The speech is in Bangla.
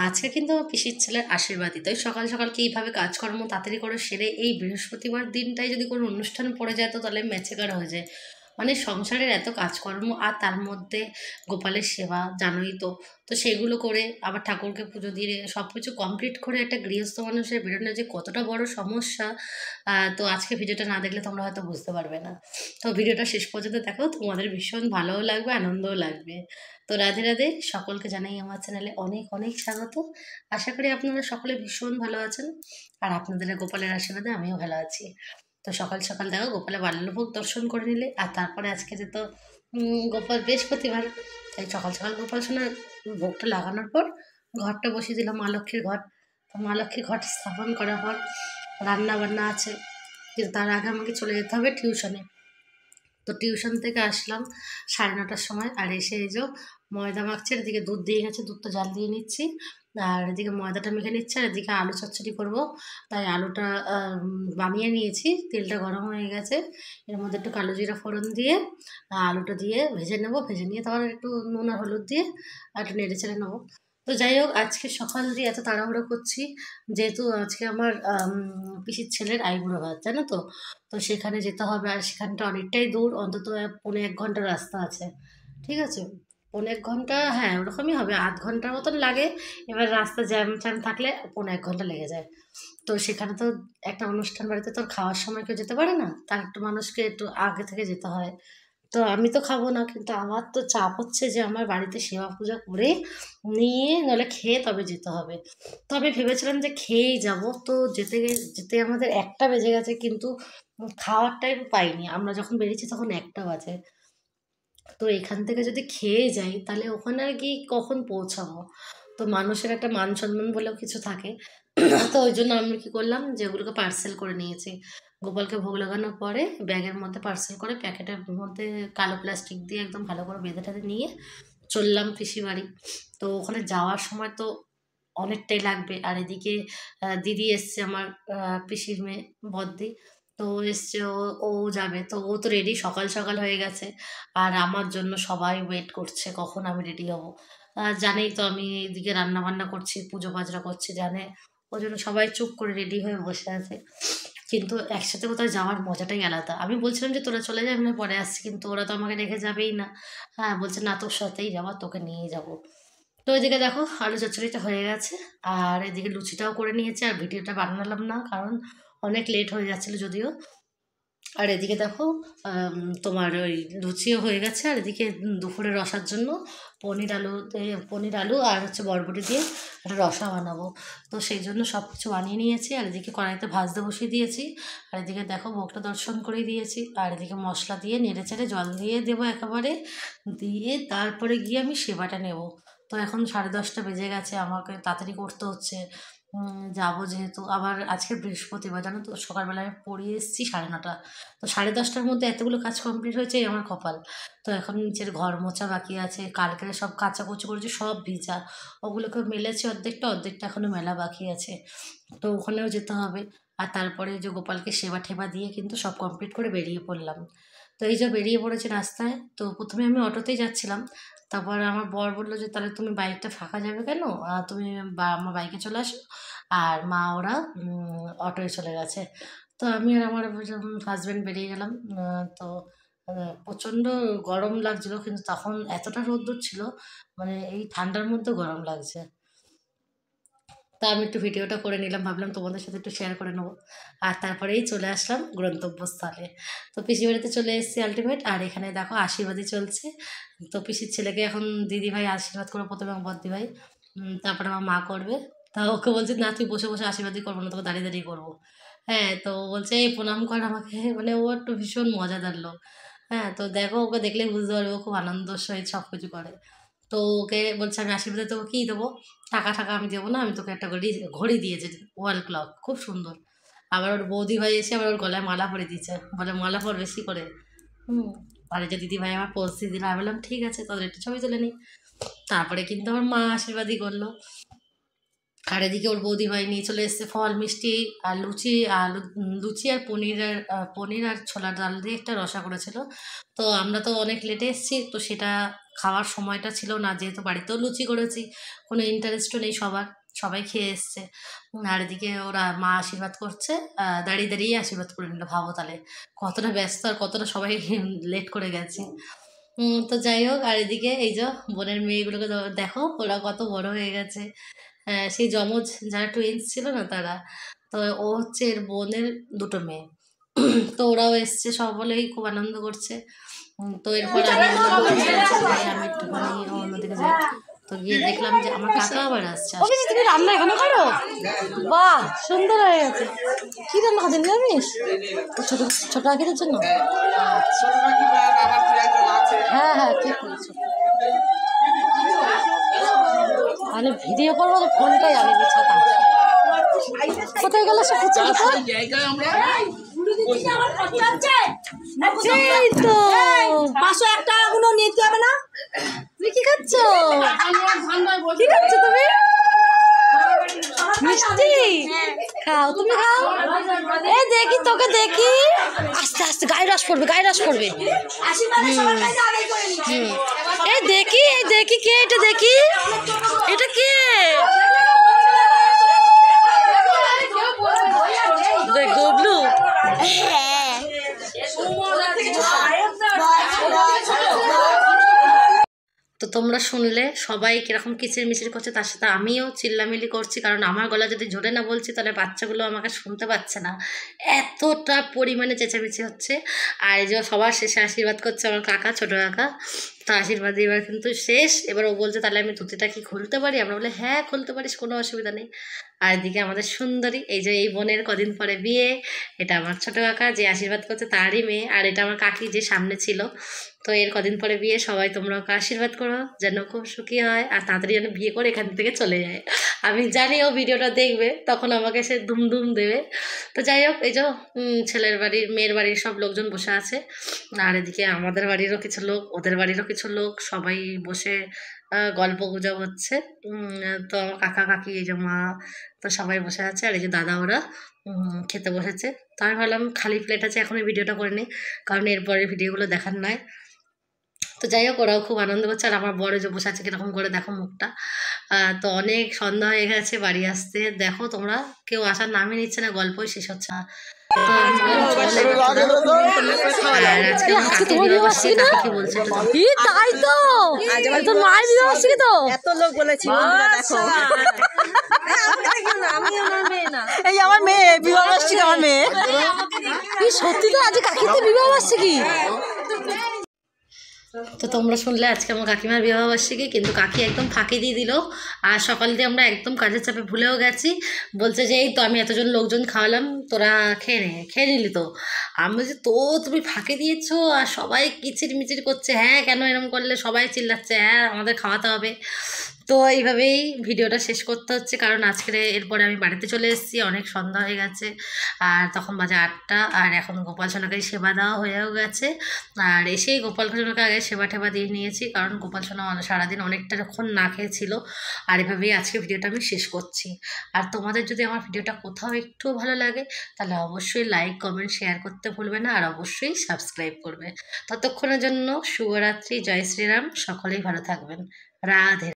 আজকে কিন্তু আমার পিসির ছেলের আশীর্বাদই, তাই সকাল সকাল এইভাবে কাজকর্ম তাড়াতাড়ি করে সেরে এই বৃহস্পতিবার দিনটাই যদি কোনো অনুষ্ঠান পড়ে যায় তো তাহলে মেচেকার হয়ে যায়। মানে সংসারের এত কাজকর্ম আর তার মধ্যে গোপালের সেবা জানোই তো। তো সেগুলো করে আবার ঠাকুরকে পুজো দিয়ে সব কিছু কমপ্লিট করে একটা গৃহস্থ মানুষের বেরোনো যে কতটা বড় সমস্যা। তো আজকে ভিডিওটা না দেখলে তোমরা হয়তো বুঝতে পারবে না। তো ভিডিওটা শেষ পর্যন্ত দেখো, তোমাদের ভীষণ ভালোও লাগবে, আনন্দও লাগবে। তো রাধে রাধে, সকলকে জানাই আমার চ্যানেলে অনেক অনেক স্বাগত। আশা করি আপনারা সকলে ভীষণ ভালো আছেন, আর আপনাদের গোপালের আশীর্বাদে আমিও ভালো আছি। তো সকাল সকাল দেখো গোপালের বাল্যভোগ দর্শন করে নিলে, আর তারপরে আজকে যে তো গোপাল বৃহস্পতিবার, তাই সকাল সকাল গোপাল সোনার ভোগটা লাগানোর পর ঘরটা বসিয়ে দিলাম, মা লক্ষ্মীর ঘর। তো মা লক্ষ্মীর ঘর স্থাপন করার পর রান্না বান্না আছে, কিন্তু তার আগে আমাকে চলে যেতে হবে টিউশনে। তো টিউশন থেকে আসলাম 9:30টার সময়, আর এসে এই যে ময়দা মাখছে, আর এদিকে দুধ দিয়ে গেছে, দুধটা জাল দিয়ে নিচ্ছি, আর এদিকে ময়দাটা মেখে নিচ্ছে, আর এদিকে আলু চচ্চড়ি করব। তাই আলুটা বানিয়ে নিয়েছি, তেলটা গরম হয়ে গেছে, এর মধ্যে একটু কালো জিরা ফোড়ন দিয়ে আলুটা দিয়ে ভেজে নেব, ভেজে নিয়ে তারপর একটু নুন আর হলুদ দিয়ে আর একটু নেড়ে চেড়ে নেবো। তো যাই হোক, আজকে সকাল দিয়ে এত তাড়াহুড়ো করছি যেহেতু আজকে আমার পিসির ছেলের আইবুড়ো ভাত, জানো তো। তো সেখানে যেতে হবে, আর সেখানটা অনেকটাই দূর, অন্তত 1.25 ঘন্টা রাস্তা আছে। ঠিক আছে, 1.25 ঘন্টা, হ্যাঁ ওরকমই হবে, আধ ঘন্টার মতন লাগে। এবার রাস্তা জ্যাম ট্যাম থাকলে 1.25 ঘন্টা লেগে যায়। তো সেখানে তো একটা অনুষ্ঠান বাড়িতে তো আর খাওয়ার সময় কেউ যেতে পারে না, তার একটু মানুষকে একটু আগে থেকে যেতে হয়। তো আমি তো খাবো না, কিন্তু আমার তো চাপ হচ্ছে যে আমার বাড়িতে সেবা পূজা করে নিয়ে নাহলে খেয়ে তবে যেতে হবে। তো আমি ভেবেছিলাম যে খেয়েই যাব, তো যেতে যেতে আমাদের 1টা বেজে গেছে, কিন্তু খাওয়ার টাইম পাইনি। আমরা যখন বেরিয়েছি তখন 1টা বাজে। তো এখান থেকে যদি খেয়ে যাই তাহলে ওখানে আর কি কখন পৌঁছাবো। তো মানুষের একটা মান সম্মান বলেও কিছু থাকে। তো ওই জন্য আমি কি করলাম যে ওগুলোকে পার্সেল করে নিয়েছি। গোপালকে ভোগ লাগানোর পরে ব্যাগের মধ্যে পার্সেল করে প্যাকেটের মধ্যে কালো প্লাস্টিক দিয়ে একদম ভালো করে বেঁধে টেঁধে নিয়ে চললাম পিসি বাড়ি। তো ওখানে যাওয়ার সময় তো অনেকটাই লাগবে, আর এদিকে দিদি এসছে আমার, পিসির মেয়ে বদ্দি। তো ও এসছে, ও যাবে, তো ও তো রেডি সকাল সকাল হয়ে গেছে, আর আমার জন্য সবাই ওয়েট করছে কখন আমি রেডি হব। জানেই তো আমি এদিকে রান্না বান্না করছি, পুজো পাজরা করছি, জানে। ওই জন্য সবাই চুপ করে রেডি হয়ে বসে আছে। কিন্তু একসাথে কোথাও যাওয়ার মজাটাই আলাদা। আমি বলছিলাম যে তোরা চলে যা, আমি পরে আসছি, কিন্তু ওরা তো আমাকে রেখে যাবেই না। হ্যাঁ, বলছে না তোর সাথেই যাবো, তোকে নিয়েই যাবো। তো এদিকে দেখো আলু চচ্চড়িটা হয়ে গেছে, আর এদিকে লুচিটাও করে নিয়েছে, আর ভিডিওটা বানালাম না কারণ অনেক লেট হয়ে যাচ্ছিলো যদিও। আর এদিকে দেখো তোমার ওই লুচিও হয়ে গেছে, আর এদিকে দুপুরে রসার জন্য পনির আলু আর হচ্ছে বরবটি দিয়ে একটা রসা বানাবো। তো সেই জন্য সব কিছু বানিয়ে নিয়েছি, আর এদিকে কড়াইতে ভাজতে বসিয়ে দিয়েছি, আর এদিকে দেখো ভোগটা দর্শন করে দিয়েছি, আর এদিকে মশলা দিয়ে নেড়ে চেড়ে জল দিয়ে দেবো একেবারে, দিয়ে তারপরে গিয়ে আমি সেবাটা নেব। তো এখন 10:30টা বেজে গেছে, আমাকে তাড়াতাড়ি করতে হচ্ছে। যাবো যেহেতু, আবার আজকে বৃহস্পতিবার, জানো তো, সকালবেলায় পড়িয়ে এসেছি 9:30। তো 10:30টার মধ্যে এতগুলো কাজ কমপ্লিট হয়েছে, এই আমার কপাল। তো এখন নিচের ঘর মোছা বাকি আছে, কালকের সব কাচাকুচি করেছি, সব ভিজা, ওগুলোকে মেলেছে অর্ধেকটা, অর্ধেকটা এখনও মেলা বাকি আছে। তো ওখানেও যেতে হবে। আর তারপরে যে গোপালকে সেবা ঠেবা দিয়ে কিন্তু সব কমপ্লিট করে বেরিয়ে পড়লাম। তো এই যে বেরিয়ে পড়েছে রাস্তায়, তো প্রথমে আমি অটোতেই যাচ্ছিলাম, তারপর আমার বর বললো যে তাহলে তুমি বাইকটা ফাঁকা যাবে কেন, তুমি আমার বাইকে চলে আসো। আর মা ওরা অটোয় চলে গেছে। তো আমি আর আমার হাজব্যান্ড বেরিয়ে গেলাম। তো প্রচণ্ড গরম লাগছিল, কিন্তু তখন এতটা রোদ্দুর ছিল, মানে এই ঠান্ডার মধ্যে গরম লাগছে। তা আমি একটু ভিডিওটা করে নিলাম, ভাবলাম তোমাদের সাথে একটু শেয়ার করে নেবো। আর তারপরেই চলে আসলাম গন্তব্যস্থলে। তো পিসি বাড়িতে চলে এসেছি আলটিমেট, আর এখানে দেখো আশীর্বাদই চলছে। তো পিসির ছেলেকে এখন দিদিভাই আশীর্বাদ করবো, প্রথমে আমার বদ্দিভাই, তারপরে আমার মা করবে। তা ওকে বলছে না তুই বসে বসে আশীর্বাদই করবো না, তোকে দাঁড়িয়ে দাঁড়িয়ে করবো। হ্যাঁ, তো ও বলছে এই প্রণাম কর আমাকে, মানে ও একটু ভীষণ মজাদার লোক। হ্যাঁ, তো দেখো ওকে দেখলেই বুঝতে পারবে, ও খুব আনন্দের সহিত সব কিছু করে। তো ওকে বলছে আমি আশীর্বাদে তোকে কী দেবো, টাকা টাকা আমি দেবো না, আমি তোকে একটা ঘড়ি ঘড়ি দিয়েছে, ওয়াল ক্লক, খুব সুন্দর। আবার ওর বৌদি ভাই এসে আবার ওর গলায় মালা পরে দিয়েছে, বলে মালা পর বেশি করে। হুম। আর এই যে দিদি ভাই আমার পোজ দিয়ে দিল, আমি বললাম ঠিক আছে, তাদের একটু ছবি তুলে নিই। তারপরে কিন্তু আমার মা আশীর্বাদই করলো। আর এদিকে ওর বৌদিভাই নিয়ে চলে এসছে ফল মিষ্টি আর লুচি আর আর পনির আর ছোলার ডাল দিয়ে একটা রসা করেছিল। তো আমরা তো অনেক লেটে এসেছি, তো সেটা খাওয়ার সময়টা ছিল না, যেহেতু বাড়িতেও লুচি করেছি, কোনো ইন্টারেস্টও নেই সবাই খেয়ে এসছে। আর এদিকে ওরা মা আশীর্বাদ করছে, দাঁড়িয়ে দাঁড়িয়ে আশীর্বাদ করে নিল। ভাবো তাহলে কতটা ব্যস্ত আর কতটা সবাই লেট করে গেছে। তো যাই হোক, আর এদিকে এই যে বোনের মেয়েগুলোকে দেখো, ওরা কত বড় হয়ে গেছে। সেই যমজ যারা টুইন্স ছিল না তারা, তো ও হচ্ছে এর বোনের দুটো মেয়ে। তো ওরাও এসছে, সকলেই খুব আনন্দ করছে। তো এরপর আমি একটুখানি অন্যদিকে যাই, তো গিয়ে দেখলাম যে আমার কাকা আবার আসছে। তুমি রান্না এখানে করো? বাহ, সুন্দর হয়ে গেছে। কি রান্না খাচ্ছেন? নিরামিষ? তো ছোট ছোট আখিদের জন্য? হ্যাঁ হ্যাঁ, ঠিক করেছো। মানে ভিডিও করবো তো ফোনটাই আনিনি, ছাতা কোথায় গেল? এই তো 501 টাকা গুলো নিতে হবে না? তুমি কি খাচ্ছ? কি খাচ্ছ তুমি? মিষ্টি খাও, তুমি খাও। এই দেখি, তোকে দেখি। আস্তে আস্তে গায়ে রস পড়বে, গায়ে রস পড়বে। এই দেখি কে এটা? দেখি এটা কে? দেখ গবলু। তো তোমরা শুনলে সবাই কিরকম কিচিরমিচির করছে, তার সাথে আমিও চিল্লামিলি করছি, কারণ আমার গলা যদি জোরে না বলছি তাহলে বাচ্চাগুলো আমাকে শুনতে পাচ্ছে না, এতটা পরিমাণে চেঁচামেচি হচ্ছে। আর এই যে সবার শেষে আশীর্বাদ করছে আমার কাকা, ছোটো কাকা। তো আশীর্বাদ এবার কিন্তু শেষ। এবার ও বলছে তাহলে আমি ধুতিটা কি খুলতে পারি? আমরা বলে হ্যাঁ খুলতে পারিস, কোনো অসুবিধা নেই। আর এদিকে আমাদের সুন্দরী, এই যে এই বোনের কদিন পরে বিয়ে, এটা আমার ছোটো কাকা যে আশীর্বাদ করছে তারই মেয়ে, আর এটা আমার কাকি যে সামনে ছিল। তো এর কদিন পরে বিয়ে, সবাই তোমরা ওকে আশীর্বাদ করো যেন খুব সুখী হয় আর তাড়াতাড়ি যেন বিয়ে করে এখান থেকে চলে যায়। আমি জানি ও ভিডিওটা দেখবে, তখন আমাকে সে ধুমধুম দেবে। তো যাই হোক, এই যে ছেলের বাড়ির মেয়ের বাড়ির সব লোকজন বসে আছে, আর এদিকে আমাদের বাড়িরও কিছু লোক, ওদের বাড়িরও কিছু লোক, সবাই বসে গল্প গুজব হচ্ছে। তো আমার কাকা কাকি, এই যে মা, তো সবাই বসে আছে। আর এই যে দাদা, ওরা খেতে বসেছে। তো আমি ভাবলাম খালি প্লেট আছে, এখন এই ভিডিওটা করে নিই, কারণ এরপরের ভিডিওগুলো দেখার নয়। তো যাই হোক, ওরাও খুব আনন্দ করছে। আর আমার বড় যে বসে আছে কীরকম করে দেখো মুখটা। তো অনেক সন্ধ্যা হয়ে গেছে বাড়ি আসতে, দেখো তোমরা কেউ আসার নামই নিচ্ছে না, গল্পই শেষ হচ্ছে না। আমার মেয়ে বিবাহ বার্ষিকী, আমার মেয়ে সত্যি তো আজ কাকিতে বিবাহ বার্ষিকী। তো তোমরা শুনলে আজকে আমার কাকিমার বিবাহবার্ষিকী, কিন্তু কাকি একদম ফাঁকি দিয়ে দিল। আর সকাল দিয়ে আমরা একদম কাজের চাপে ভুলেও গেছি। বলছে যে এই তো আমি এতজন লোকজন খাওয়ালাম, তোরা খেয়ে নিলি তো। আমি বলছি তো তুমি ফাঁকি দিয়েছো, আর সবাই কিচিরমিচির করছে, হ্যাঁ কেন এরকম করলে, সবাই চিল্লাচ্ছে হ্যাঁ আমাদের খাওয়াতে হবে। তো এইভাবেই ভিডিওটা শেষ করতে হচ্ছে, কারণ আজকের এরপরে আমি বাড়িতে চলে এসেছি, অনেক সন্ধ্যা হয়ে গেছে। আর তখন বাজে 8টা, আর এখন গোপাল সোনাকে সেবা দেওয়া হয়েও গেছে। আর এসেই গোপাল সোনাকে আগে সেবা টেবা দিয়ে নিয়েছি, কারণ গোপাল সোনা সারাদিন অনেকটাক্ষণ না খেয়েছিল। আর এভাবেই আজকে ভিডিওটা আমি শেষ করছি। আর তোমাদের যদি আমার ভিডিওটা কোথাও একটু ভালো লাগে তাহলে অবশ্যই লাইক কমেন্ট শেয়ার করতে ভুলবে না, আর অবশ্যই সাবস্ক্রাইব করবে। ততক্ষণের জন্য শুভরাত্রি, জয় শ্রীরাম, সকলেই ভালো থাকবেন, রাধে।